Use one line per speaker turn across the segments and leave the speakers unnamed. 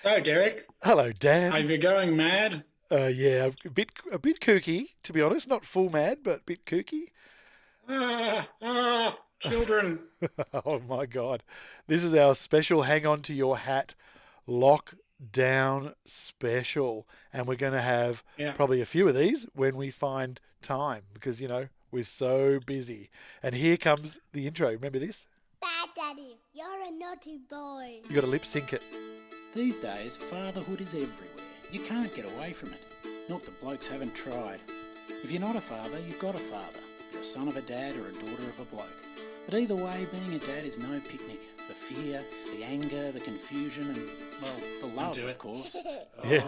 So, Derek,
Hello,
are
Dan.
you going mad?
Yeah, a bit kooky, to be honest. Not full mad, but a bit kooky.
Children.
Oh my God, this is our special "Hang on to your hat" lockdown special, and we're going to have
Yeah.
probably a few of these when we find time because we're so busy. And here comes the intro. Remember this?
Bad Daddy, you're a naughty boy.
You got to lip sync it.
These days, fatherhood is everywhere. You can't get away from it. Not that blokes haven't tried. If you're not a father, you've got a father. You're a son of a dad or a daughter of a bloke. But either way, being a dad is no picnic. The fear, the anger, the confusion and, well, the love,
Do
of
it.
course.
Yeah.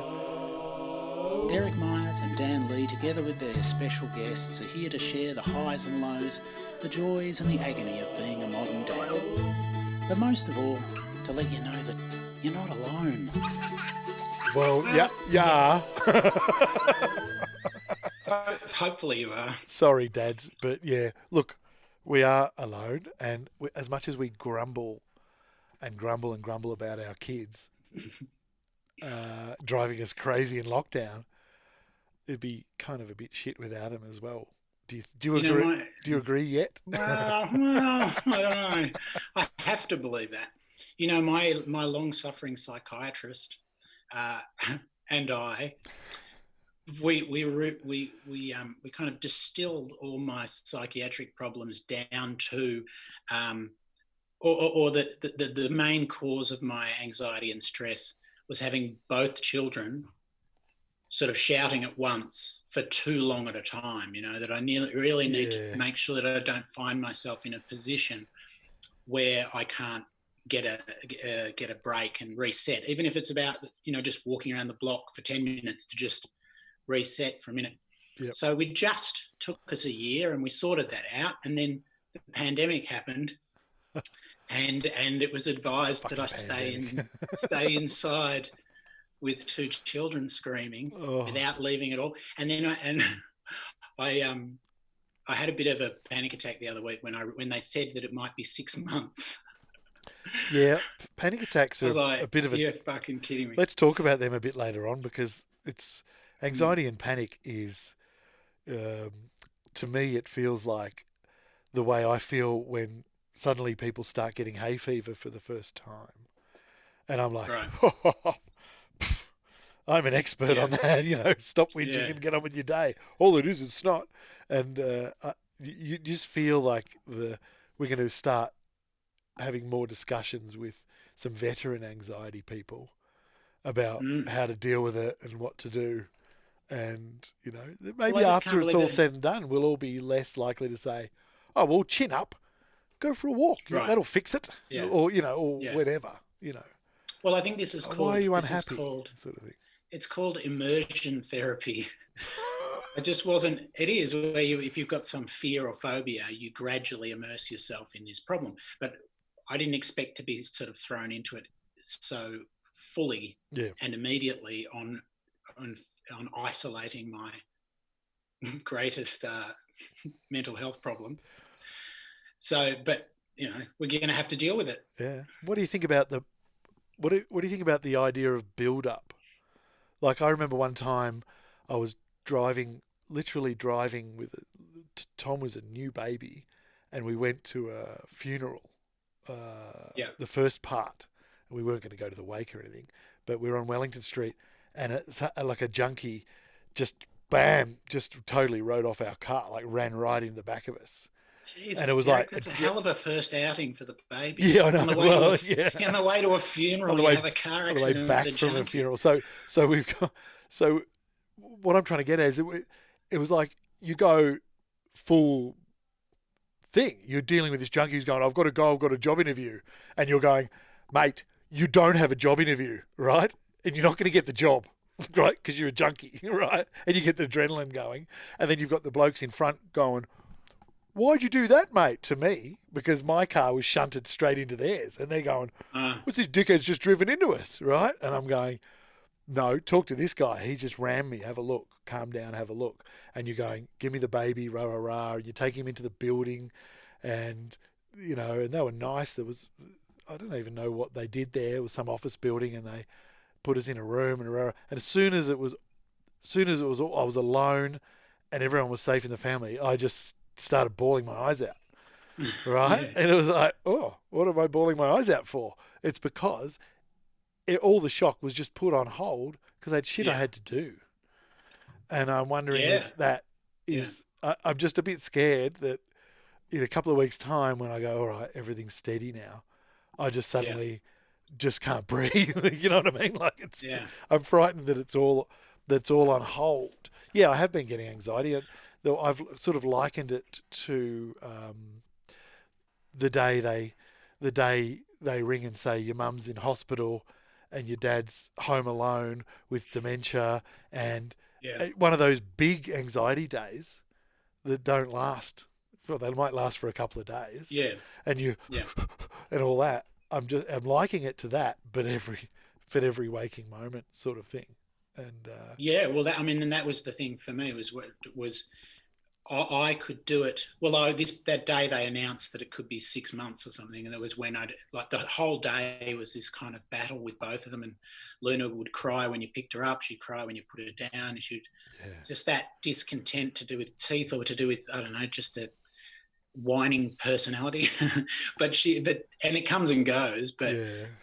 Derek Myers and Dan Lee, together with their special guests, are here to share the highs and lows, the joys and the agony of being a modern dad. But most of all, to let you know that you're not alone.
Well, yeah, yeah.
Hopefully you are.
Sorry, dads, but yeah. Look, we are alone, and as much as we grumble and grumble and grumble about our kids driving us crazy in lockdown, it'd be kind of a bit shit without them as well. Do you
You know,
agree?
my
Do you agree yet?
well, I don't know. I have to believe that. My long-suffering psychiatrist uh, and I, we kind of distilled all my psychiatric problems down to, or the main cause of my anxiety and stress was having both children sort of shouting at once for too long at a time, that I really need to
Yeah,
make sure that I don't find myself in a position where I can't get a break and reset, even if it's about, just walking around the block for 10 minutes to just reset for a minute.
yep.
So we just took us a year and we sorted that out. And then the pandemic happened and it was advised that
Fucking
I
pandemic.
stay inside with two children screaming
Oh,
without leaving at all. And then I I had a bit of a panic attack the other week when they said that it might be 6 months.
yeah. Panic attacks
I
are
was
a
like,
bit of a.
"You're fucking kidding me."
Let's talk about them a bit later on because it's
Mm.
anxiety and panic is, to me, it feels like the way I feel when suddenly people start getting hay fever for the first time. And I'm like,
Right?
I'm an expert on
Yeah,
that. Stop whinging
yeah.
and get on with your day. All it is snot. And you just feel like we're going to start having more discussions with some veteran anxiety people about
Mm.
how to deal with it and what to do. And,
Well,
maybe
I just can't
after it's
believe
all
it.
said and done, we'll all be less likely to say, oh, well, chin up, go for a walk.
Right?
That'll fix it.
Yeah,
Or
yeah.
whatever.
Well, I think this is
Why are
called
you
this is
unhappy?
called
Sort of thing.
it's called immersion therapy. It just wasn't. It is where if you've got some fear or phobia, you gradually immerse yourself in this problem. But I didn't expect to be sort of thrown into it so fully
Yeah.
and immediately on, on isolating my greatest mental health problem. So, but we're going to have to deal with it.
Yeah. What do you think about what do you think about the idea of build up? Like I remember one time I was literally driving with Tom was a new baby, and we went to a funeral,
Yeah.
the first part. And we weren't going to go to the wake or anything, but we were on Wellington Street, and it's like a junkie, just bam, just totally rode off our car, like ran right in the back of us, and it
Jesus,
was
Derek,
like,
that's a hell of a first outing for the baby.
yeah, I
On
know.
the way to
Well, yeah,
on the way to a
on
funeral,
the
you
way
have a car
on the way
accident with
back
a
from a
junkie.
funeral. So we've got so what I'm trying to get at is it was like you go full thing. You're dealing with this junkie who's going, I've got to go, I've got a job interview, and you're going, mate, you don't have a job interview, right? And you're not going to get the job. Right, because you're a junkie, right? And you get the adrenaline going, and then you've got the blokes in front going, "Why'd you do that, mate?" To me, because my car was shunted straight into theirs, and they're going,
Uh,
"What's this dickhead's just driven into us?" Right? And I'm going, "No, talk to this guy. He just rammed me. Have a look. Calm down. Have a look." And you're going, "Give me the baby, rah rah rah." You take him into the building, and and they were nice. I don't even know what they did there. It was some office building, and they put us in a room, and as soon as I was alone, and everyone was safe in the family, I just started bawling my eyes out. Right?
Yeah.
And it was like, oh, what am I bawling my eyes out for? It's because all the shock was just put on hold because I had shit I had to do. And I'm wondering if that is, I'm just a bit scared that in a couple of weeks' time when I go, all right, everything's steady now, I just suddenly just can't breathe. You know what I mean? Like I'm frightened that it's all on hold. Yeah, I have been getting anxiety, and though I've sort of likened it to the day they ring and say your mum's in hospital and your dad's home alone with dementia, and one of those big anxiety days that don't last. Well, they might last for a couple of days. Yeah. And and all that. I'm liking it to that, but every waking moment sort of thing. And
well, and that was the thing for me was I could do it. Well, that day they announced that it could be 6 months or something, and that was when the whole day was this kind of battle with both of them. And Luna would cry when you picked her up, she'd cry when you put her down, and she'd just that discontent to do with teeth or to do with, I don't know, just a whining personality. but it comes and goes. But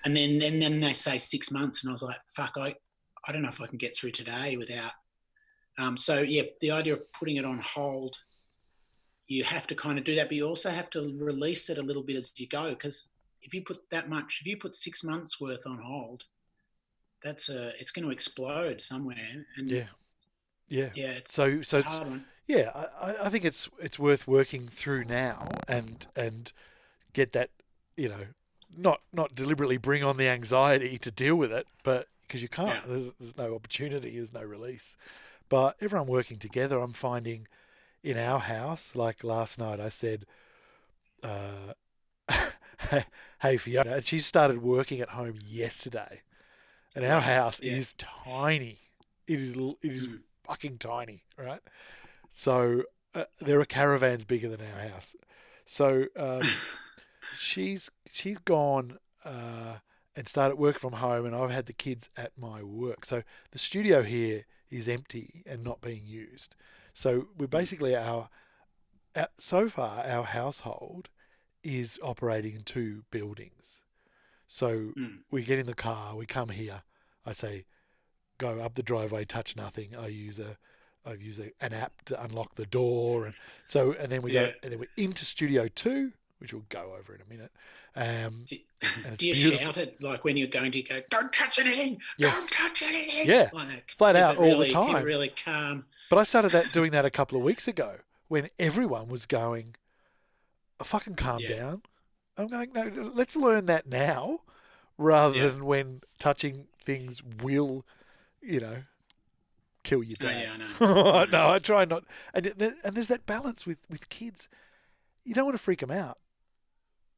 and then they say 6 months, and I was like, fuck, I don't know if I can get through today without. The idea of putting it on hold, you have to kind of do that, but you also have to release it a little bit as you go, because if you put 6 months worth on hold, it's going to explode somewhere. And it's a hard one.
I think it's worth working through now and get that, not deliberately bring on the anxiety to deal with it, but because you can't, there's no opportunity, there's no release. But everyone working together, I'm finding in our house, like last night I said, hey Fiona, and she started working at home yesterday. And our house is tiny. It is fucking tiny, right? So there are caravans bigger than our house. So she's gone and started work from home, and I've had the kids at my work. So the studio here is empty and not being used. So we're basically so far our household is operating in 2 buildings. So we get in the car, we come here, I say, go up the driveway, touch nothing. I use an app to unlock the door, and then we go, and then we're into Studio 2, which we'll go over in a minute.
Do you shout it like when you're going to go, don't touch anything, don't touch anything?
Yeah,
like,
flat out all the time.
Keep it really calm.
But I started doing that a couple of weeks ago when everyone was going, fucking calm down. I'm going, no, let's learn that now rather than when touching things will, kill your dad.
I know.
No, I try not. And there's that balance with kids. You don't want to freak them out.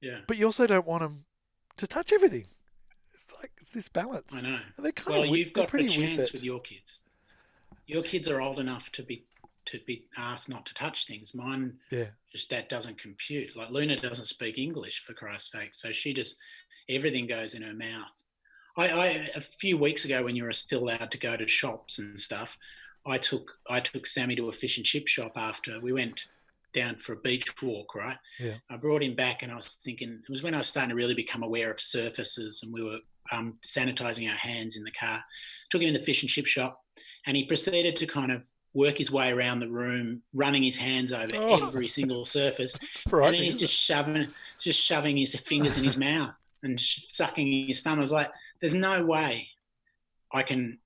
Yeah. But you also don't want them to touch everything. It's this balance.
I know.
And they're
you've got the chance with your kids. Your kids are old enough to be asked not to touch things. Mine, just that doesn't compute. Like Luna doesn't speak English, for Christ's sake, so she just everything goes in her mouth. I a few weeks ago, when you were still allowed to go to shops and stuff, I took Sammy to a fish and chip shop after we went down for a beach walk, right? Yeah. I brought him back, and I was thinking, it was when I was starting to really become aware of surfaces, and we were sanitizing our hands in the car. Took him in the fish and chip shop, and he proceeded to kind of work his way around the room, running his hands over every single surface. And then he's just shoving his fingers in his mouth and sucking his thumb. I was like, there's no way I can,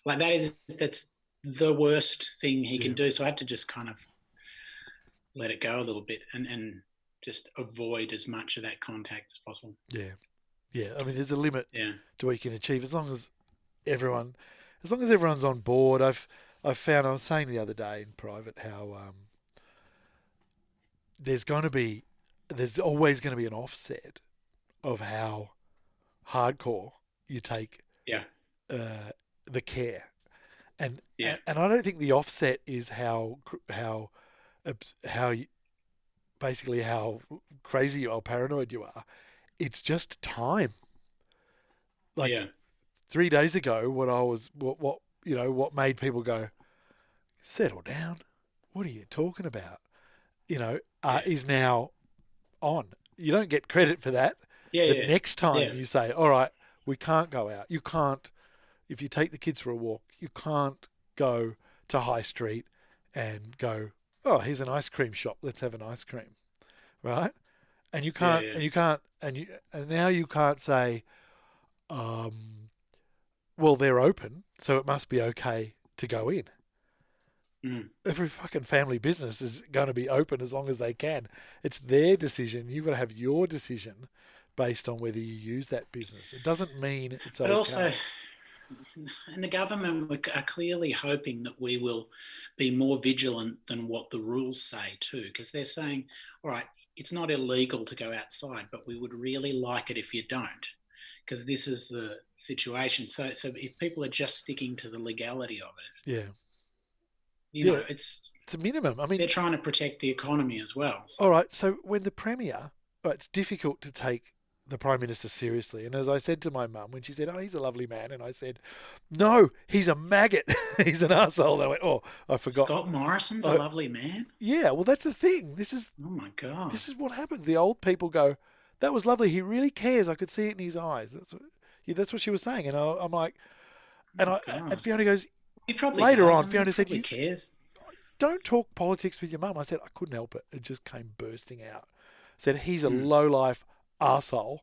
like, that's the worst thing he can do. So I had to just kind of let it go a little bit and just avoid as much of that contact as possible. Yeah.
Yeah. I mean, there's a limit to what you can achieve as long as everyone's on board. I've found, I was saying the other day in private how there's always going to be an offset of how hardcore you take the care, and I don't think the offset is how basically how crazy or paranoid you are. It's just time. Like
Yeah.
3 days ago, what made people go, settle down. What are you talking about?
Yeah.
Is now on. You don't get credit for that.
Yeah.
The
Yeah.
next time
Yeah.
you say, all right, we can't go out. You can't, if you take the kids for a walk, you can't go to High Street and go, oh, here's an ice cream shop. Let's have an ice cream. Right? And you
Yeah.
can't,
Yeah.
and you can't, and now you can't say, well, they're open, so it must be okay to go in.
Mm.
Every fucking family business is going to be open as long as they can. It's their decision. You've got to have your decision based on whether you use that business. It doesn't mean it's
But
okay.
also, and the government are clearly hoping that we will be more vigilant than what the rules say too, because they're saying, all right, it's not illegal to go outside, but we would really like it if you don't, because this is the situation. So if people are just sticking to the legality of it,
Yeah.
it's
a minimum. I mean,
they're trying to protect the economy as well. So.
All right. So when the Premier, it's difficult to take the Prime Minister seriously. And as I said to my mum when she said, oh, he's a lovely man. And I said, no, he's a maggot. He's an arsehole. And I went, oh, I forgot.
Scott Morrison's a lovely man?
Yeah, well, that's the thing.
Oh, my God.
This is what happens. The old people go, that was lovely. He really cares. I could see it in his eyes. That's what she was saying. And I'm like, and Fiona goes,
he probably
later
does.
on, Fiona said,
he cares.
Don't talk politics with your mum. I said, I couldn't help it. It just came bursting out. Said, he's a low-life arsehole.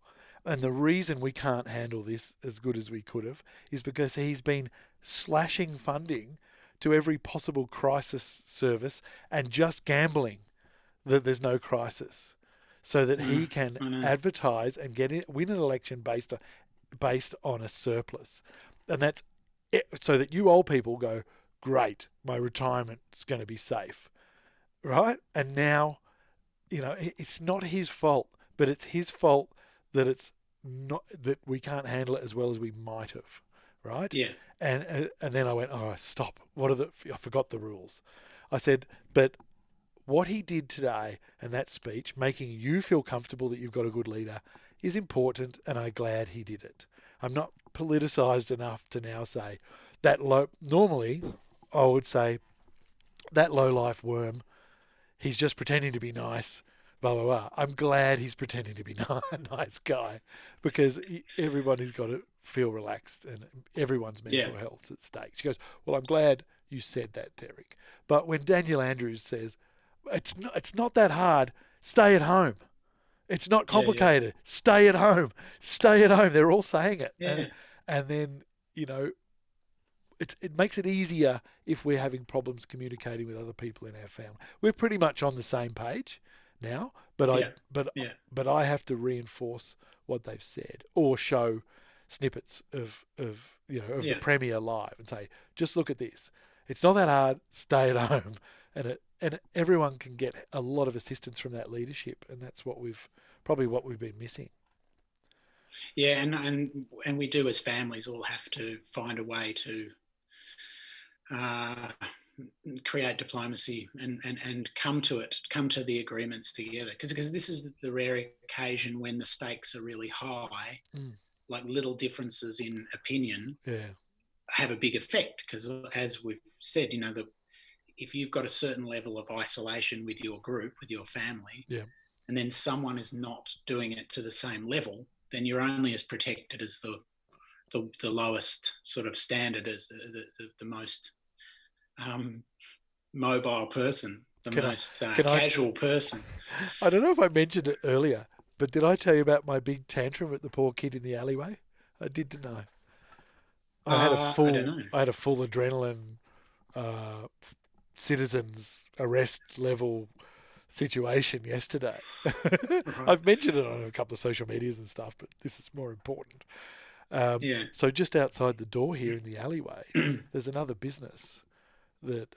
And the reason we can't handle this as good as we could have is because he's been slashing funding to every possible crisis service and just gambling that there's no crisis so that he can advertise and win an election based on a surplus. And that's it, so that you old people go, great, my retirement's going to be safe, right? And now, it's not his fault, but it's his fault that it's not, that we can't handle it as well as we might have, right?
Yeah.
And then I went, oh, stop. I forgot the rules. I said, but what he did today and that speech, making you feel comfortable that you've got a good leader, is important, and I'm glad he did it. I'm not politicised enough to now say that normally I would say that low-life worm, he's just pretending to be nice, blah, blah, blah. I'm glad he's pretending to be a nice guy because everybody's got to feel relaxed and everyone's mental health's at stake. She goes, well, I'm glad you said that, Derek. But when Daniel Andrews says, it's not that hard, stay at home. It's not complicated. Yeah. Stay at home. Stay at home. They're all saying it.
Yeah.
And then, it makes it easier if we're having problems communicating with other people in our family. We're pretty much on the same page now, but I have to reinforce what they've said or show snippets of the Premier live and say, just look at this. It's not that hard. Stay at home. And everyone can get a lot of assistance from that leadership, and that's what we've been missing.
Yeah, and we do as families all have to find a way to create diplomacy and come to the agreements together, because this is the rare occasion when the stakes are really high, like little differences in opinion have a big effect, because as we've said, if you've got a certain level of isolation with your group, with your family, and then someone is not doing it to the same level, then you're only as protected as the lowest sort of standard, as the most mobile person, casual person.
I don't know if I mentioned it earlier, but did I tell you about my big tantrum at the poor kid in the alleyway? I did deny. I had a full adrenaline citizens arrest level situation yesterday. Right. I've mentioned it on a couple of social medias and stuff, but this is more important. So just outside the door here in the alleyway, there's another business that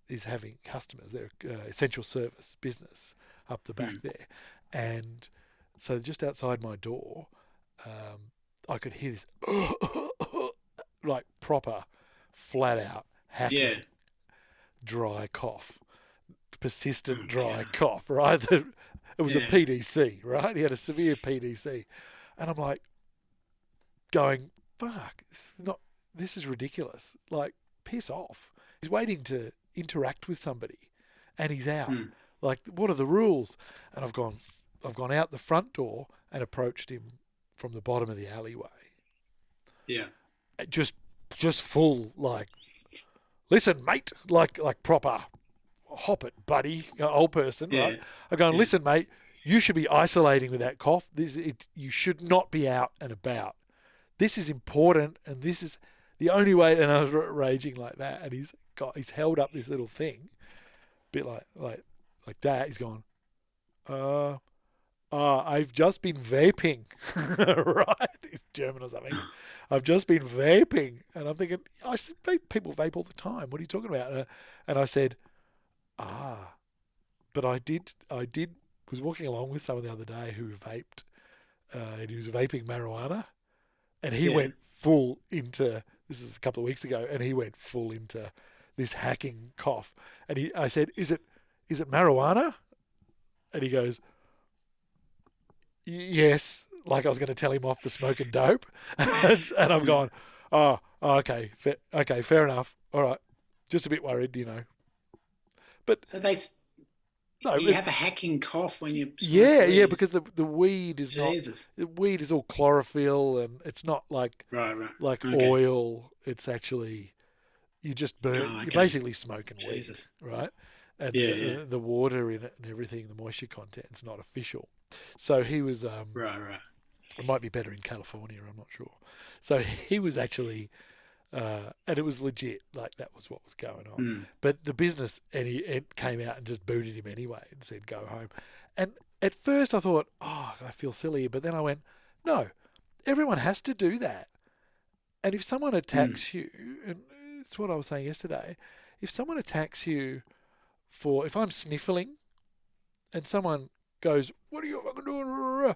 is having customers. They're essential service business up the back there. And so just outside my door, I could hear this like proper flat out hacking, dry cough. persistent dry cough, right? It was a PDC, right? He had a severe PDC. And I'm like going, fuck, this is ridiculous. Like, piss off. He's waiting to interact with somebody and he's out. Like, what are the rules? And I've gone out the front door and approached him from the bottom of the alleyway.
Yeah.
Just full, like, listen, mate, like proper hop it, buddy, old person, right? I'm going, listen, mate, you should be isolating with that cough. You should not be out and about. This is important, and this is the only way. And I was raging like that, and he's held up this little thing, a bit like that. He's gone, I've just been vaping, right? He's German or something. I've just been vaping, and I'm thinking, I said, people vape all the time. What are you talking about? And I said, but I was walking along with someone the other day who vaped, and he was vaping marijuana, and he went full into, this is a couple of weeks ago, and he went full into this hacking cough. And I said, is it marijuana? And he goes, yes, like I was going to tell him off for smoking dope. And I'm going, okay, fair enough. All right. Just a bit worried, you know. But
so you have a hacking cough when you
smoke weed. Because the weed is
Jesus.
The weed is all chlorophyll, and it's not like oil. It's actually, you just burn. You're basically smoking weed, right? And the water in it and everything, the moisture content, it's not official. So he was
right.
It might be better in California, I'm not sure. So he was actually, and it was legit, like that was what was going on. But the business, it came out and just booted him anyway and said, go home. And at first I thought, I feel silly. But then I went, no, everyone has to do that. And if someone attacks you, and it's what I was saying yesterday, if someone attacks you if I'm sniffling and someone goes, what are you fucking doing?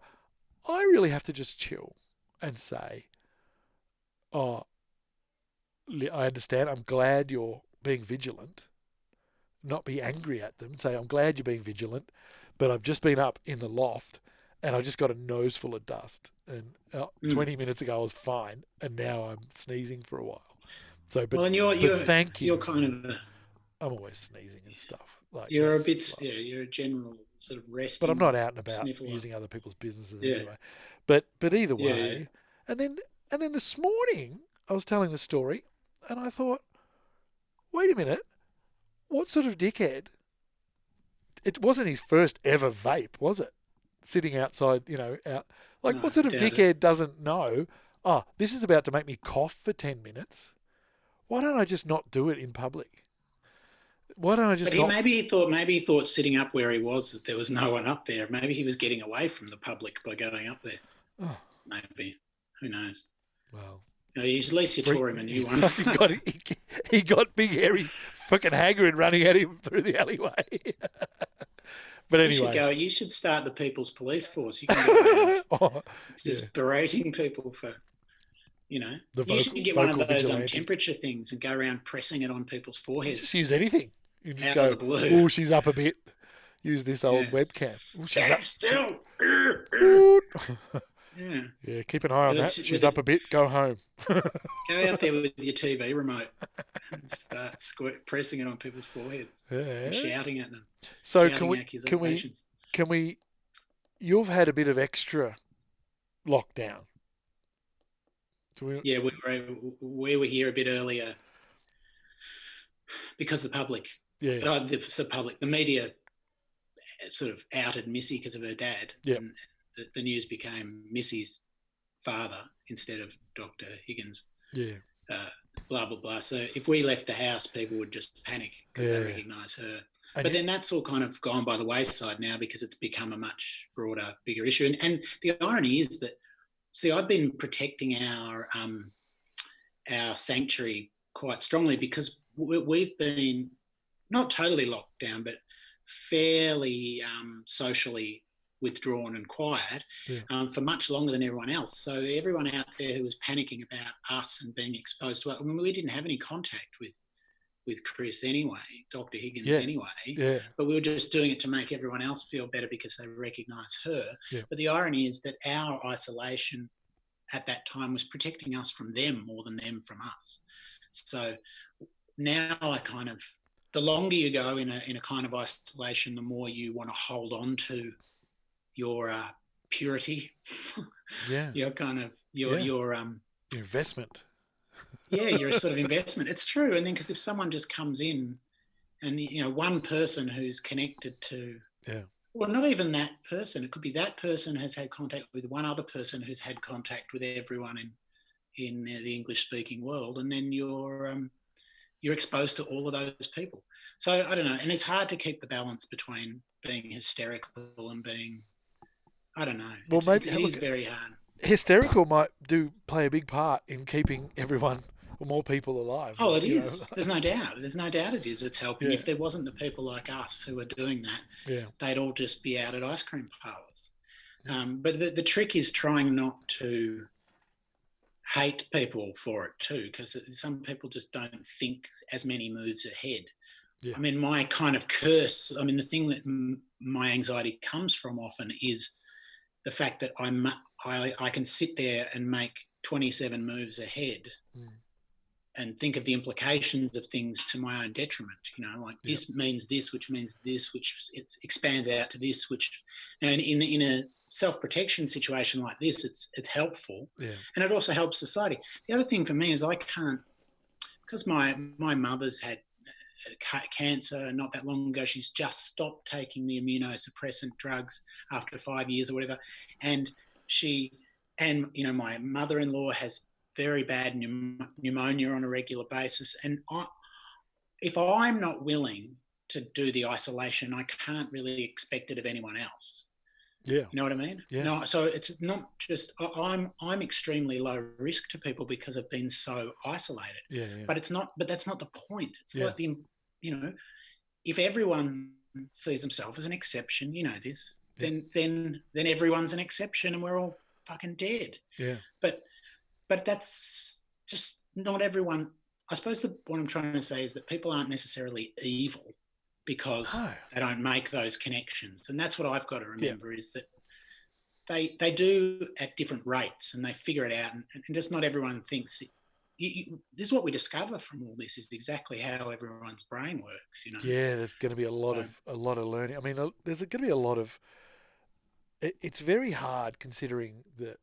I really have to just chill and say, I understand. I'm glad you're being vigilant. Not be angry at them. Say, I'm glad you're being vigilant, but I've just been up in the loft and I just got a nose full of dust. And 20 minutes ago I was fine, and now I'm sneezing for a while. So, but thank you.
You're kind of
I'm always sneezing and stuff. Like
you're a bit, you're a general sort of resting.
But I'm not out and about using other people's businesses anyway. But either way, and then this morning I was telling the story, and I thought, wait a minute, what sort of dickhead? It wasn't his first ever vape, was it? Sitting outside, out. Like, what sort of dickhead doesn't know? This is about to make me cough for 10 minutes. Why don't I just not do it in public? Why don't I just?
But maybe he thought sitting up where he was that there was no one up there. Maybe he was getting away from the public by going up there.
Oh.
Maybe. Who knows?
Well,
at least you tore him a new one.
he got big hairy fucking Hagrid running at him through the alleyway. But anyway,
you should start the People's Police Force. You can go just berating people for. You should get one of those temperature things and go around pressing it on people's foreheads.
Just use anything. You just
go,
oh, she's up a bit. Use this old webcam. Ooh,
she's up still.
Yeah, keep an eye on that. She's up a bit. Go home.
Go out there with your TV remote and start pressing it on people's foreheads and shouting at them.
So can we? You've had a bit of extra lockdown.
We were here a bit earlier because the public, the media sort of outed Missy because of her dad.
Yeah.
And the news became Missy's father instead of Dr. Higgins.
Yeah.
Blah, blah, blah. So if we left the house, people would just panic because they recognise her. But then that's all kind of gone by the wayside now because it's become a much broader, bigger issue. And the irony is that, see, I've been protecting our sanctuary quite strongly because we've been not totally locked down, but fairly socially withdrawn and quiet for much longer than everyone else. So everyone out there who was panicking about us and being exposed to it, we didn't have any contact with with Chris anyway, Dr. Higgins
Yeah.
anyway.
Yeah.
But we were just doing it to make everyone else feel better because they recognise her.
Yeah.
But the irony is that our isolation at that time was protecting us from them more than them from us. So now I kind of, the longer you go in a kind of isolation, the more you want to hold on to your purity.
Yeah.
Your kind of
Yeah.
your
investment.
Yeah, you're a sort of investment. It's true. And then because if someone just comes in and, you know, one person who's connected to, well, not even that person, it could be that person has had contact with one other person who's had contact with everyone in the English speaking world. And then you're exposed to all of those people. So I don't know. And it's hard to keep the balance between being hysterical and being, I don't know.
Well,
It is very hard.
Hysterical might play a big part in keeping everyone or more people alive.
Oh, it is. There's no doubt. There's no doubt it is. It's helping.
Yeah.
If there wasn't the people like us who are doing that, they'd all just be out at ice cream parlours. But the trick is trying not to hate people for it too, because some people just don't think as many moves ahead. Yeah. I mean, my kind of curse, I mean, the thing that my anxiety comes from often is the fact that I can sit there and make 27 moves ahead and think of the implications of things to my own detriment, you know, like this means this, which means this, which it expands out to this, which, and in a self-protection situation like this, it's helpful. Yeah. And it also helps society. The other thing for me is I can't, because my mother's had cancer not that long ago. She's just stopped taking the immunosuppressant drugs after 5 years or whatever. And you know, my mother-in-law has very bad pneumonia on a regular basis. And if I'm not willing to do the isolation, I can't really expect it of anyone else. Yeah. You know what I mean? Yeah. No, so it's not just, I'm extremely low risk to people because I've been so isolated. Yeah. But that's not the point. It's like you know, if everyone sees themselves as an exception, you know this, then everyone's an exception and we're all fucking dead. Yeah. But that's just not everyone. I suppose what I'm trying to say is that people aren't necessarily evil because they don't make those connections. And that's what I've got to remember is that they do at different rates and they figure it out. And just not everyone thinks this is what we discover from all this is exactly how everyone's brain works, you know. Yeah,
there's going to be a lot of learning. I mean, there's going to be a lot of. It's very hard considering that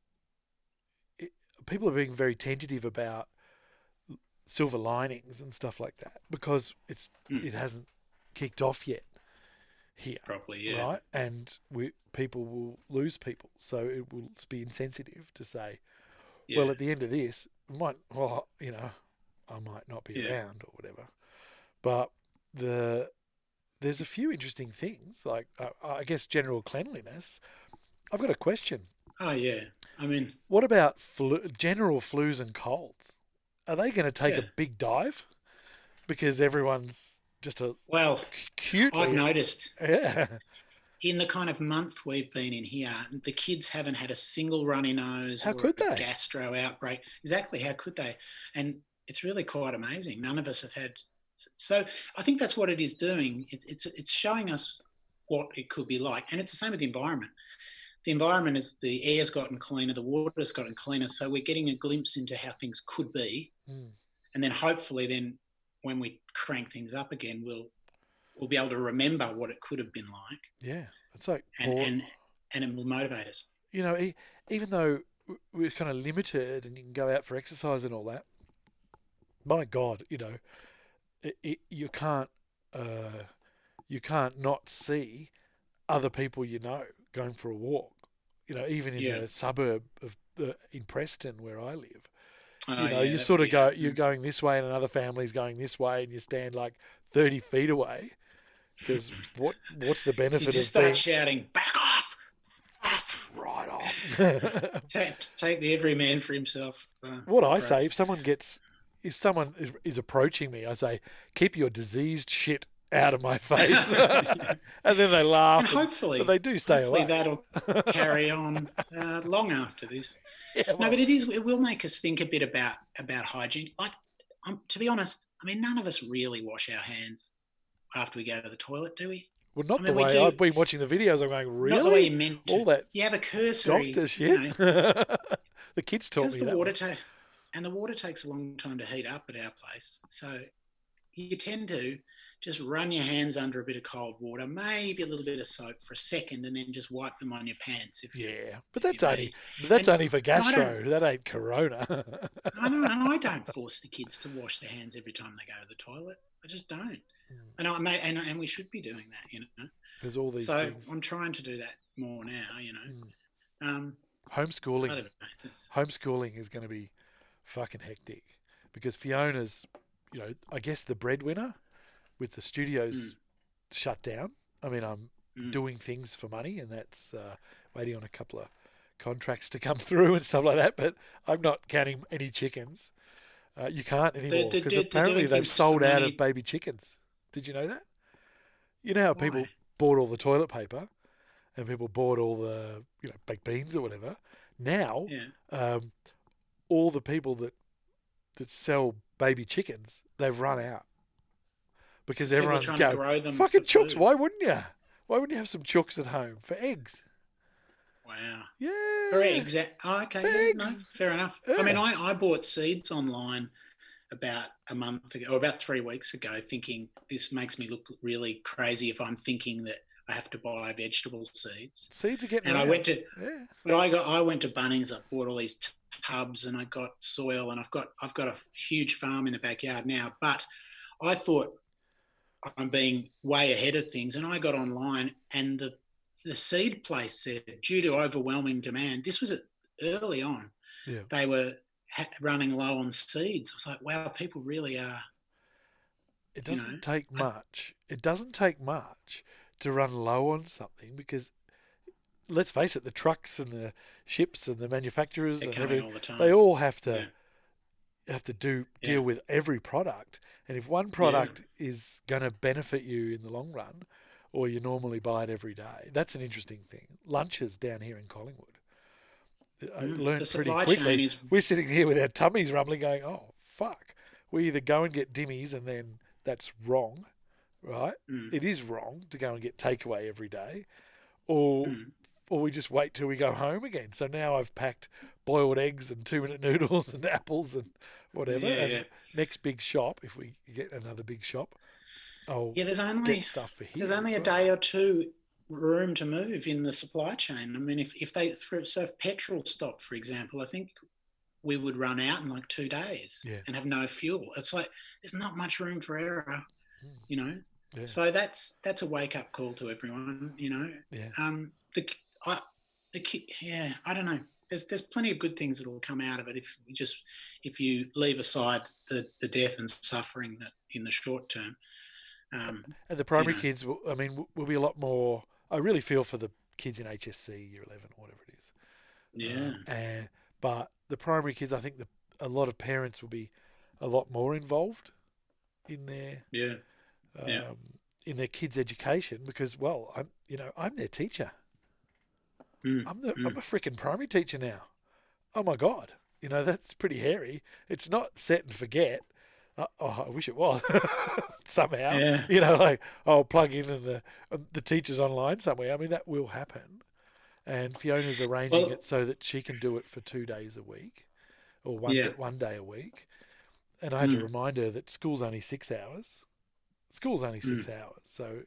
people are being very tentative about silver linings and stuff like that because it hasn't kicked off yet here
properly,
right? And people will lose people, so it will be insensitive to say, well, at the end of this. You know, I might not be around or whatever, but there's a few interesting things like I guess general cleanliness. I've got a question.
Oh yeah, I mean,
what about general flus and colds? Are they going to take a big dive because everyone's just cute?
I've noticed. Yeah. In the kind of month we've been in here, the kids haven't had a single runny nose
or a
gastro outbreak. Exactly, how could they? And it's really quite amazing. None of us have had. So I think that's what it is doing. It's showing us what it could be like. And it's the same with the environment. The environment is the air's gotten cleaner, the water's gotten cleaner. So we're getting a glimpse into how things could be. And then hopefully then when we crank things up again, we'll be able to remember what it could have been like.
Yeah, it's like
and it will motivate us.
You know, even though we're kind of limited and you can go out for exercise and all that, my God, you know, you can't not see other people you know going for a walk. You know, even in a suburb of in Preston where I live. You know, you sort of you're going this way and another family's going this way and you stand like 30 feet away because what's the benefit
you just
of
start shouting, back off!
Right off.
take the every man for himself.
What I say, if someone is approaching me, I say, keep your diseased shit out of my face. And then they laugh.
And hopefully,
but they do stay away.
That'll carry on long after this. Yeah, well, no, but it will make us think a bit about hygiene. Like, to be honest, I mean, none of us really wash our hands after we go to the toilet, do we?
Well, not
I mean,
the
we
way
do.
I've been watching the videos. I'm going, really?
Not the way you're meant to.
All that
You have a cursory,
doctor shit. The kids taught
because
me
the
that.
water and the water takes a long time to heat up at our place. So you tend to just run your hands under a bit of cold water, maybe a little bit of soap for a second, and then just wipe them on your pants.
But that's only for gastro. That ain't corona.
I don't force the kids to wash their hands every time they go to the toilet. I just don't. And we should be doing that, you know.
There's all these
so
things.
I'm trying to do that more now, you know.
Homeschooling.
I don't know.
Homeschooling is going to be fucking hectic because Fiona's, you know, I guess the breadwinner with the studios shut down. I mean, I'm doing things for money, and that's waiting on a couple of contracts to come through and stuff like that. But I'm not counting any chickens. You can't anymore because apparently they've sold out of baby chickens. Did you know that? You know how people bought all the toilet paper and people bought all the, you know, baked beans or whatever. Now, all the people that sell baby chickens, they've run out because everyone's going, fucking chooks. Food. Why wouldn't you? Why wouldn't you have some chooks at home for eggs?
Wow.
Yeah.
For eggs. Okay.
For eggs.
No, fair enough.
Yeah.
I mean, I bought seeds online about a month ago, or about 3 weeks ago, thinking this makes me look really crazy if I'm thinking that I have to buy vegetable seeds.
Seeds are getting.
And
around.
I went to Bunnings. I bought all these tubs, and I got soil, and I've got a huge farm in the backyard now. But I thought I'm being way ahead of things, and I got online, and the seed place said, due to overwhelming demand, this was early on, they were running low on seeds. I was like, wow, people really are.
It doesn't take much. It doesn't take much to run low on something because, let's face it, the trucks and the ships and the manufacturers and everything, they all have to deal with every product. And if one product is going to benefit you in the long run, or you normally buy it every day, that's an interesting thing. Lunches down here in Collingwood, I learned pretty quickly. We're sitting here with our tummies rumbling, going, "Oh fuck!" We either go and get dimmies, and then that's wrong, right? It is wrong to go and get takeaway every day, or we just wait till we go home again. So now I've packed boiled eggs and 2-minute noodles and apples and whatever. Next big shop, if we get another big shop, there's only stuff for here.
There's only a day or two room to move in the supply chain. I mean, if petrol stopped, for example, I think we would run out in like 2 days and have no fuel. It's like there's not much room for error, you know. Yeah. So that's a wake up call to everyone, you know. Yeah. I don't know. There's plenty of good things that will come out of it if you leave aside the death and suffering that in the short term.
And the primary kids, will be a lot more. I really feel for the kids in HSC, Year 11, or whatever it is.
Yeah.
But the primary kids, I think a lot of parents will be a lot more involved in their in their kids' education because, I'm their teacher. I'm a freaking primary teacher now. Oh my God, that's pretty hairy. It's not set and forget. I wish it was somehow. Yeah. I'll plug in and the teacher's online somewhere. I mean, that will happen. And Fiona's arranging it so that she can do it for 2 days a week or one day a week. And I had to remind her that school's only 6 hours. School's only 6 hours. So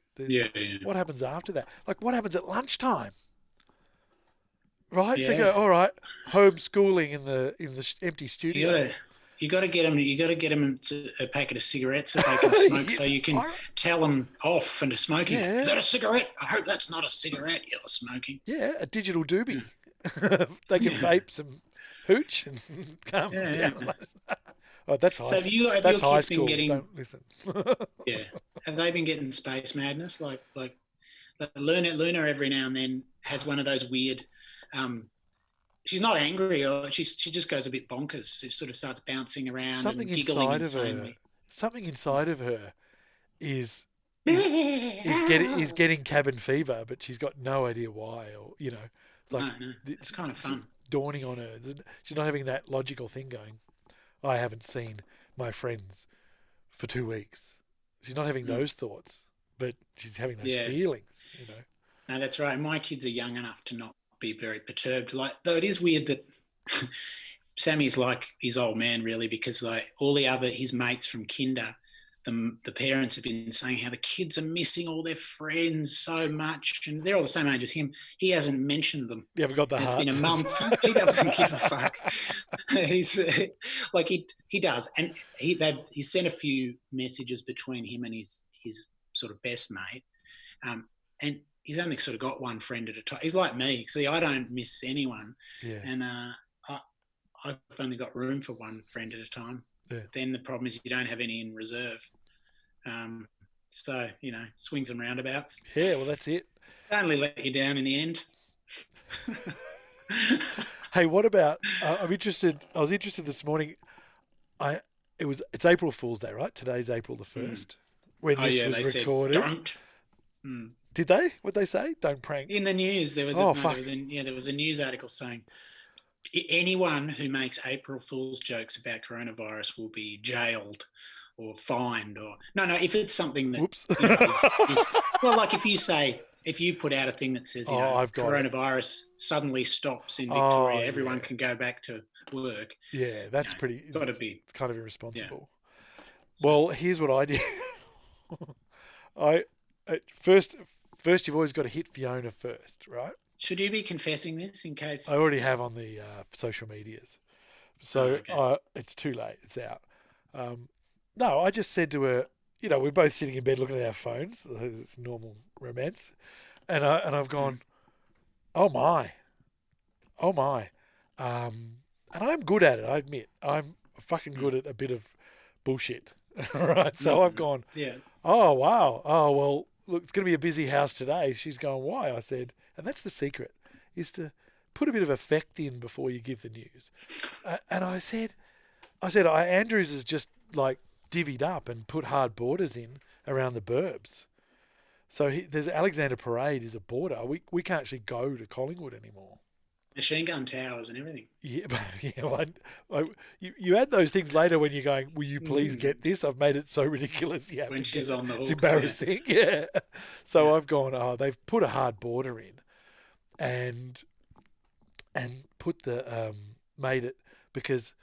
what happens after that? Like, what happens at lunchtime? Right? Yeah. So you go, all right, homeschooling in the empty studio.
You got to get them a packet of cigarettes that they can smoke, so you can tell them off and smoking. Yeah. Is that a cigarette? I hope that's not a cigarette you're smoking.
Yeah, a digital doobie. They can vape some hooch and calm down. Oh, that's high. So that's high school. Don't listen.
Have they been getting space madness? Like Luna every now and then has one of those weird. She's not angry, or she just goes a bit bonkers. She sort of starts bouncing around and giggling insanely.
Something inside of her is getting cabin fever, but she's got no idea why, or it's
kind of fun.
It's dawning on her. She's not having that logical thing going. I haven't seen my friends for 2 weeks. She's not having those thoughts, but she's having those feelings, you know.
No, that's right. My kids are young enough to not be very perturbed. Like, though it is weird that Sammy's like his old man, really, because like all his mates from kinder, the parents have been saying how the kids are missing all their friends so much, and they're all the same age as him. He hasn't mentioned them.
You haven't got the heart.
It's been a month. He doesn't give a fuck. He's like he does, and he sent a few messages between him and his sort of best mate, and he's only sort of got one friend at a time. He's like me. See, I don't miss anyone, and I've only got room for one friend at a time. Yeah. Then the problem is you don't have any in reserve. So, you know, swings and roundabouts.
Yeah, well, that's it.
Only let you down in the end.
Hey, what about? I was interested this morning. It's April Fool's Day, right? Today's April the 1st. When this was recorded.
Said, don't.
Did they? What'd they say? Don't prank.
In the news, there was a news article saying anyone who makes April Fool's jokes about coronavirus will be jailed or fined, or if it's something that well, like if you put out a thing that says coronavirus suddenly stops in Victoria, everyone can go back to work.
Yeah, that's pretty.
Got to be.
It's kind of irresponsible. Yeah. Well, here's what I did. First, you've always got to hit Fiona first, right?
Should you be confessing this in case?
I already have on the social medias. So it's too late. It's out. No, I just said to her, you know, we're both sitting in bed looking at our phones. It's normal romance. And I've gone, oh my. And I'm good at it, I admit. I'm fucking good at a bit of bullshit. Right? So I've gone, oh, wow. Oh, well, look, it's going to be a busy house today. She's going, why? I said, and that's the secret, is to put a bit of effect in before you give the news. And I said, Andrews has just like divvied up and put hard borders in around the burbs. So there's Alexander Parade is a border. We can't actually go to Collingwood anymore.
Machine gun towers and everything.
Yeah, well, you add those things later when you're going, will you please get this? I've made it so ridiculous. You have
when
to
she's on the hook.
It's embarrassing. Yeah. So I've gone, they've put a hard border in and put the, made it because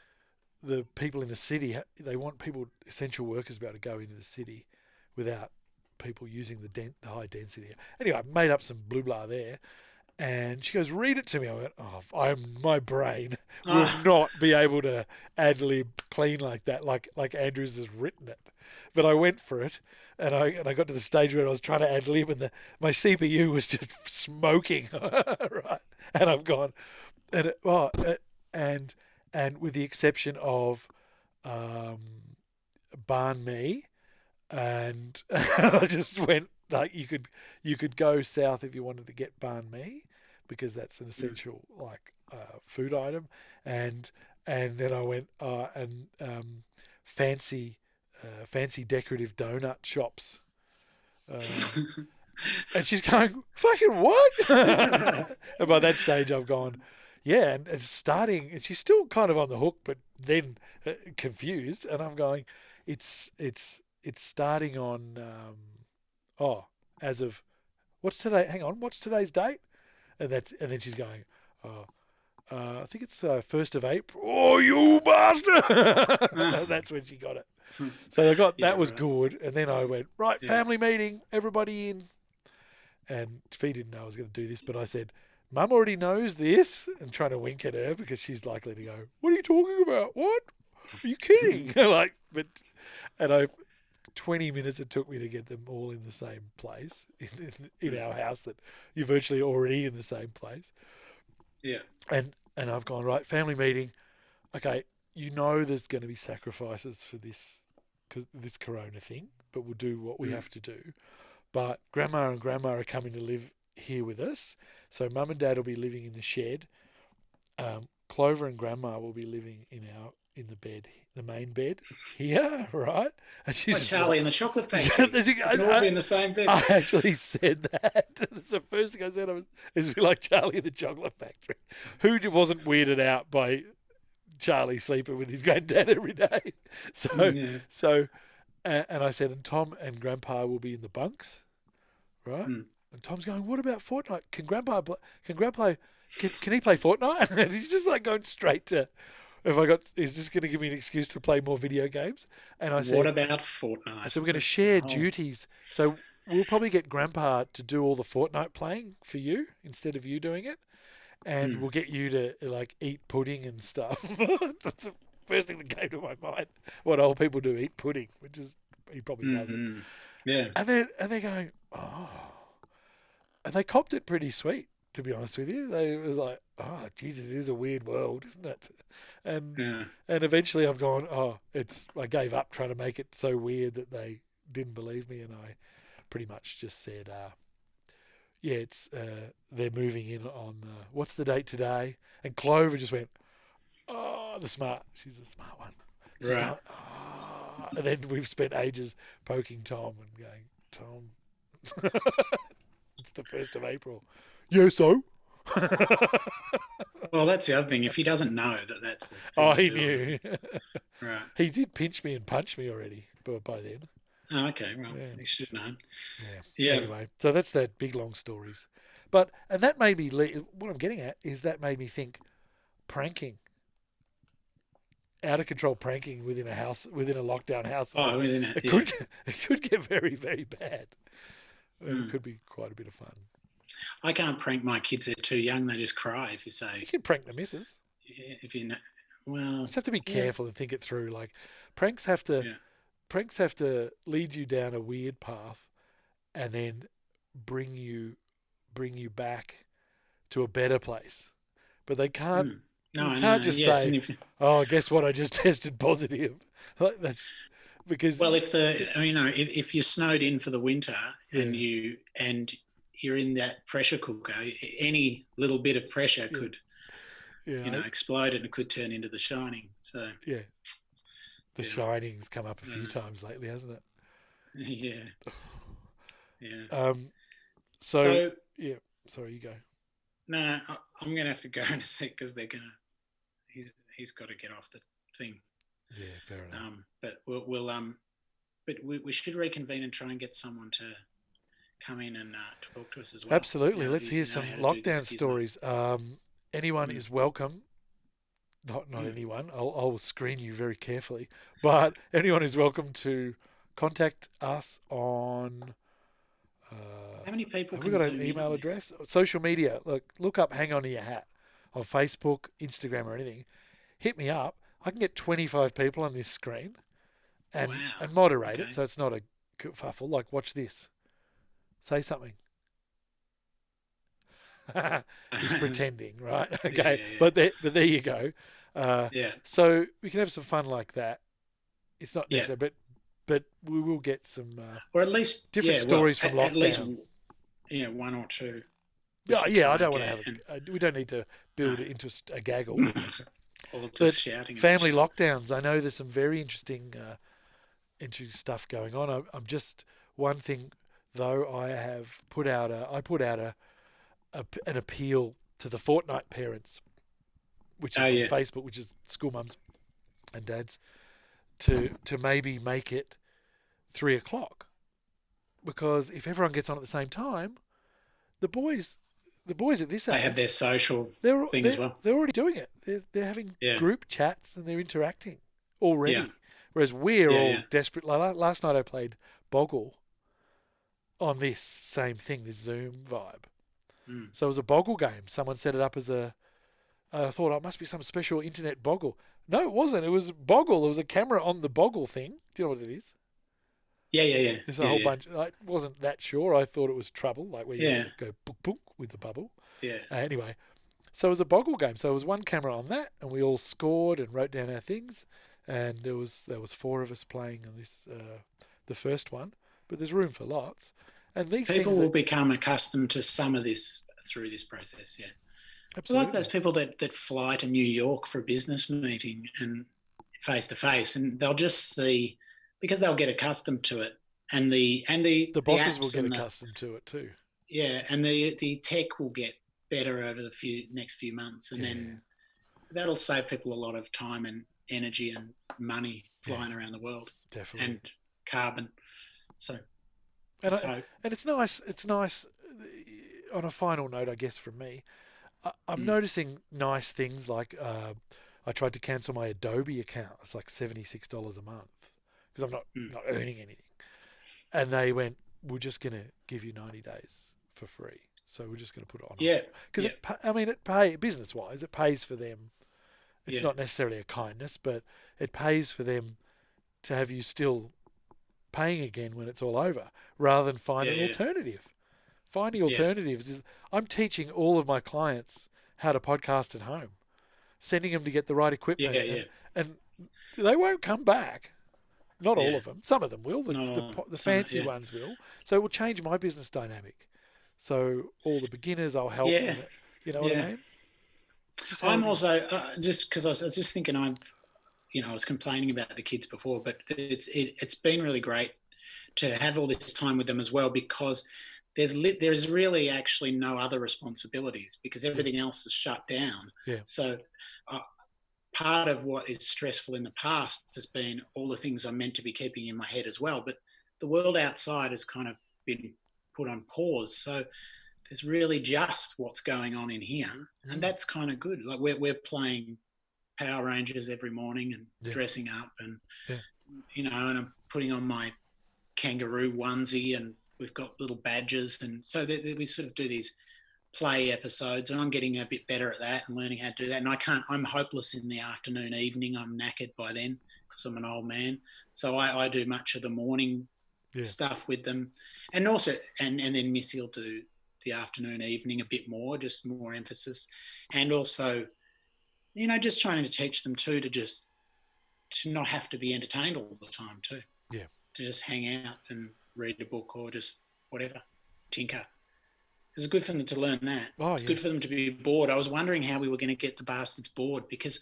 the people in the city, they want essential workers to be able to go into the city without people using the high density. Anyway, I made up some blue blah there. And she goes, read it to me. I went, my brain will not be able to ad-lib clean like that, like Andrews has written it. But I went for it, and I got to the stage where I was trying to ad-lib, and my CPU was just smoking, right? And I've gone, and with the exception of banh mi, and I just went. Like you could go south if you wanted to get banh mi because that's an essential food item, and then I went fancy decorative donut shops, and she's going fucking what? And by that stage I've gone and it's starting, and she's still kind of on the hook, but then confused, and I'm going it's starting on. As of what's today? Hang on, what's today's date? And then she's going, I think it's 1st of April. Oh, you bastard! That's when she got it. So I got that was good, and then I went family meeting, everybody in, and Fee didn't know I was going to do this, but I said, Mum already knows this, and trying to wink at her because she's likely to go, what are you talking about? What? Are you kidding? 20 minutes it took me to get them all in the same place in our house that you're virtually already in the same place.
Yeah.
And I've gone, right, family meeting. Okay, there's going to be sacrifices for this corona thing, but we'll do what we have to do. But Grandma and Grandma are coming to live here with us. So Mum and Dad will be living in the shed. Clover and Grandma will be living in the bed, the main bed here, right? And she's
like Charlie and the Chocolate Factory. They'll all be in the same bed.
I actually said that. That's the first thing I said. Is be like Charlie and the Chocolate Factory. Who wasn't weirded out by Charlie sleeping with his granddad every day.
Yeah.
And I said, and Tom and Grandpa will be in the bunks, right?
Mm.
And Tom's going, what about Fortnite? Can Grandpa can he play Fortnite? And he's just like going straight to, he's just going to give me an excuse to play more video games. And I said,
what about Fortnite?
so we're going to share
Oh.
duties. So we'll probably get Grandpa to do all the Fortnite playing for you instead of you doing it. And we'll get you to like eat pudding and stuff. That's the first thing that came to my mind. What old people do, eat pudding, which is, he probably doesn't.
Yeah.
And they're going, oh. And they copped it pretty sweet, to be honest with you. They was like, oh, Jesus, it is a weird world, isn't it? And eventually I've gone, I gave up trying to make it so weird that they didn't believe me, and I pretty much just said, they're moving in on, what's the date today? And Clover just went, oh, she's the smart one. She's
Right.
going, oh. And then we've spent ages poking Tom and going, Tom, it's the 1st of April. Yeah, so?
Well, that's the other thing. If he doesn't know that's the thing
Oh,
to
he
do.
knew.
Right.
He did pinch me and punch me already by then.
Oh, okay. Well,
Yeah.
he should have known.
Yeah.
Yeah.
Anyway, so that's that big long stories. And that made me, what I'm getting at is that made me think pranking. Out of control pranking within a lockdown household.
Oh, isn't it?
It could get very, very bad. And it could be quite a bit of fun.
I can't prank my kids. They're too young. They just cry if you say.
You can prank the missus.
If you know. Well,
You just have to be careful and think it through. Like pranks have to lead you down a weird path, and then bring you back to a better place. But they can't.
No,
you can't just
yes,
say, "Oh, guess what? I just tested positive." Like, that's because.
Well, if you're snowed in for the winter and you're in that pressure cooker, any little bit of pressure could, explode and it could turn into The Shining. So
The Shining's come up a few times lately, hasn't it?
Yeah. Yeah.
So sorry, you go.
No, I'm going to have to go in a sec because they're going to. He's got to get off the thing.
Yeah, fair enough.
But we should reconvene and try and get someone to come in and talk to us as well.
Absolutely. Let's hear some lockdown stories. Anyone is welcome. Not anyone. I'll screen you very carefully. But anyone is welcome to contact us on.
How many people?
Have we got an email address? Social media. Look up Hang On To Your Hat on Facebook, Instagram, or anything. Hit me up. I can get 25 people on this screen and moderate it so it's not a kerfuffle. Like, watch this. Say something. He's pretending, right? Okay.
Yeah.
But there you go. So we can have some fun like that. It's not necessary, but we will get some
or at least
different stories from lockdown.
At least, one or two.
Yeah. I don't want to have. We don't need to build it into a gaggle.
Or just
But
shouting.
family lockdowns. I know there's some very interesting stuff going on. I'm just one thing though. I put out an appeal to the Fortnite parents, which is on Facebook, which is school mums and dads, to maybe make it 3:00, because if everyone gets on at the same time, the boys at this age,
they have their social thing as well.
They're already doing it. They're having group chats and they're interacting already. Whereas we're all desperate. Like last night I played Boggle on this same thing, this Zoom vibe. So it was a Boggle game. Someone set it up as I thought, it must be some special internet Boggle. No, it wasn't. It was Boggle. There was a camera on the Boggle thing. Do you know what it is?
Yeah.
There's a whole bunch. I wasn't that sure. I thought it was trouble, like where you go book book with the bubble.
Yeah.
Anyway, so it was a Boggle game. So it was one camera on that, and we all scored and wrote down our things. And there was 4 of us playing on this, the first one. But there's room for lots. And these
people will become accustomed to some of this through this process. Yeah.
Absolutely.
Like those people that fly to New York for a business meeting and face to face, and they'll just see, because they'll get accustomed to it, and the
bosses will
apps
get
and
accustomed to it too.
Yeah, and the tech will get better over the next few months, and then that'll save people a lot of time and energy and money flying around the world.
Definitely.
And carbon. So,
and it's nice. It's nice. On a final note, I guess from me, I'm noticing nice things like I tried to cancel my Adobe account. It's like $76 a month because I'm not earning anything. And they went, we're just going to give you 90 days for free. So we're just going to put it on.
Yeah.
Because business-wise, it pays for them. It's not necessarily a kindness, but it pays for them to have you still paying again when it's all over, rather than find an alternative. Finding alternatives is, I'm teaching all of my clients how to podcast at home, sending them to get the right equipment, and they won't come back. Not all of them. Some of them will. The fancy ones will. So it will change my business dynamic. So all the beginners, I'll help.
Yeah.
You know what I mean?
I'm also just because I was just thinking I was complaining about the kids before, but it's been really great to have all this time with them as well, because there's really actually no other responsibilities because everything else is shut down.
Yeah.
So part of what is stressful in the past has been all the things I'm meant to be keeping in my head as well, but the world outside has kind of been put on pause. So there's really just what's going on in here, and that's kind of good. Like we're playing Power Rangers every morning and dressing up, and and I'm putting on my kangaroo onesie, and we've got little badges, and so we sort of do these play episodes, and I'm getting a bit better at that and learning how to do that. And I'm hopeless in the afternoon, evening. I'm knackered by then because I'm an old man. So I do much of the morning stuff with them, and also and then Missy will do the afternoon, evening a bit more, just more emphasis, and also just trying to teach them too to not have to be entertained all the time too.
Yeah,
to just hang out and read a book or just whatever, tinker. It's good for them to learn that. It's good for them to be bored. I was wondering how we were going to get the bastards bored, because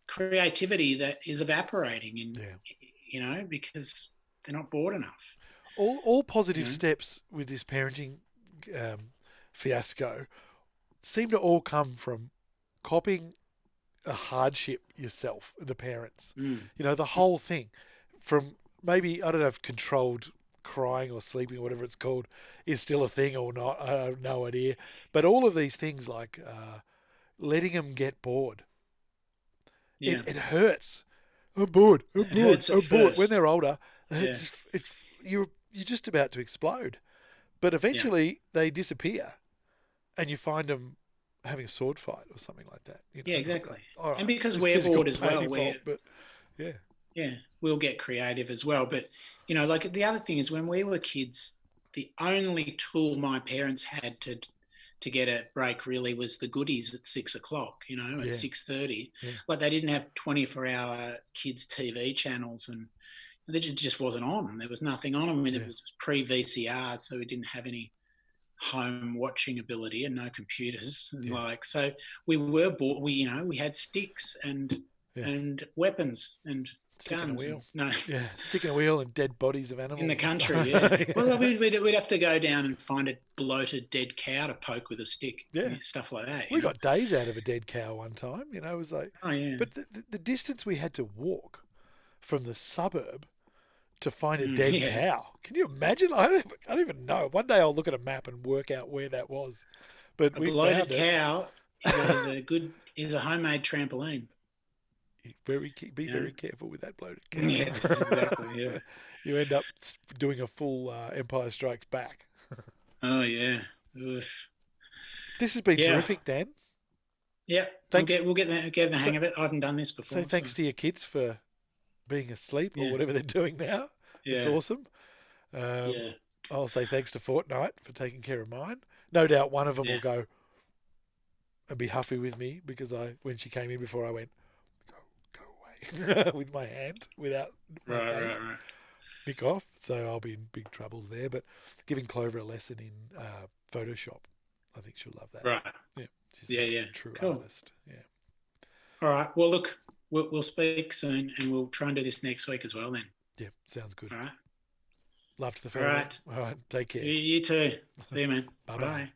creativity that is evaporating, because they're not bored enough.
All positive steps with this parenting fiasco seem to all come from copying a hardship yourself, the parents. The whole thing from maybe, I don't know if controlled crying or sleeping or whatever it's called is still a thing or not. I have no idea. But all of these things like letting them get bored. It hurts. I'm bored. I'm bored. When they're older, you're just about to explode. But eventually they disappear and you find them having a sword fight or something like that.
Exactly.
Like,
and because we're bored as well.
But
we'll get creative as well. But, like the other thing is when we were kids, the only tool my parents had to get a break really was the goodies at 6 o'clock, at 6:30. Like they didn't have 24-hour kids TV channels, and it just wasn't on. There was nothing on them. It was pre-VCR, so we didn't have any home watching ability and no computers. And so we were bored. We had sticks and weapons and
sticking
guns.
A wheel.
Sticking
a wheel and dead bodies of animals
in the country. Well, we'd have to go down and find a bloated dead cow to poke with a stick. Stuff like that.
We got days out of a dead cow one time. It was like, but the distance we had to walk from the suburb to find a dead cow. Can you imagine? I don't even know. One day I'll look at a map and work out where that was. But we found it.
Cow is a homemade trampoline.
Be very careful with that bloated cow.
Exactly.
You end up doing a full Empire Strikes Back.
Oh yeah.
This has been terrific, Dan.
Yeah,
thanks.
We'll get the hang of it. I haven't done this before.
So thanks to your kids for being asleep or whatever they're doing now. It's awesome. I'll say thanks to Fortnite for taking care of mine. No doubt one of them will go and be huffy with me because when she came in before I went, go away with my hand without my face. Nick off. So I'll be in big troubles there. But giving Clover a lesson in Photoshop, I think she'll love that.
Right.
Yeah. She's a true artist. Yeah.
All right. Well, look, we'll speak soon, and we'll try and do this next week as well then.
Yeah, sounds good.
All right.
Love to the family.
All right.
All right. Take care.
You too. See you, man.
Bye-bye.
Bye.